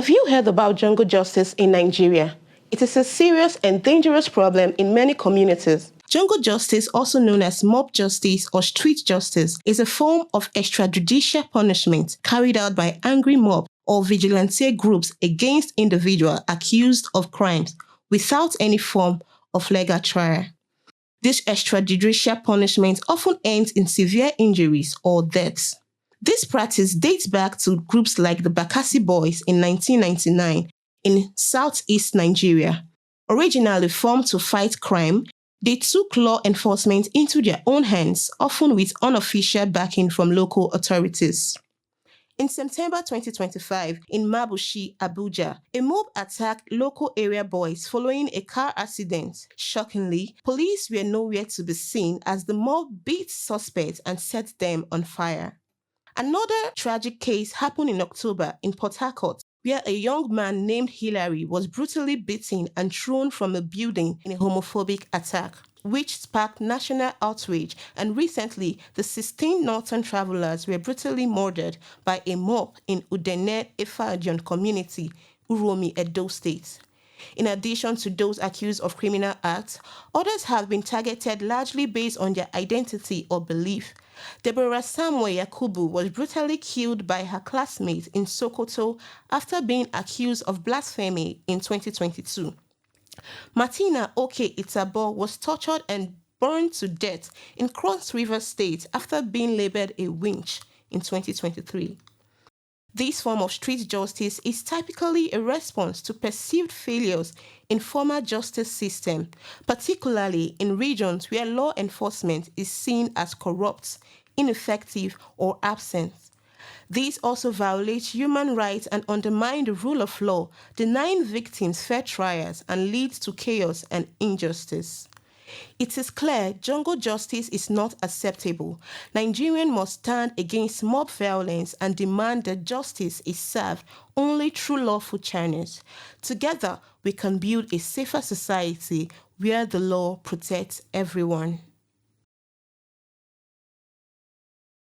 Have you heard about jungle justice in Nigeria? It is a serious and dangerous problem in many communities. Jungle justice, also known as mob justice or street justice, is a form of extrajudicial punishment carried out by angry mob or vigilante groups against individuals accused of crimes without any form of legal trial. This extrajudicial punishment often ends in severe injuries or deaths. This practice dates back to groups like the Bakassi Boys in 1999 in southeast Nigeria. Originally formed to fight crime, they took law enforcement into their own hands, often with unofficial backing from local authorities. In September 2025, in Mabushi, Abuja, a mob attacked local area boys following a car accident. Shockingly, police were nowhere to be seen as the mob beat suspects and set them on fire. Another tragic case happened in October in Port Harcourt, where a young man named Hilary was brutally beaten and thrown from a building in a homophobic attack, which sparked national outrage. And recently, the 16 northern travelers were brutally murdered by a mob in Udene Efadion community, Uromi, Edo State. In addition to those accused of criminal acts, others have been targeted largely based on their identity or belief. Deborah Samuel Yakubu was brutally killed by her classmates in Sokoto after being accused of blasphemy in 2022. Martina Oke Itabo was tortured and burned to death in Cross River State after being labeled a witch in 2023. This form of street justice is typically a response to perceived failures in formal justice system, particularly in regions where law enforcement is seen as corrupt, ineffective, or absent. These also violate human rights and undermine the rule of law, denying victims fair trials and leads to chaos and injustice. It is clear jungle justice is not acceptable. Nigerians must stand against mob violence and demand that justice is served only through lawful channels. Together, we can build a safer society where the law protects everyone.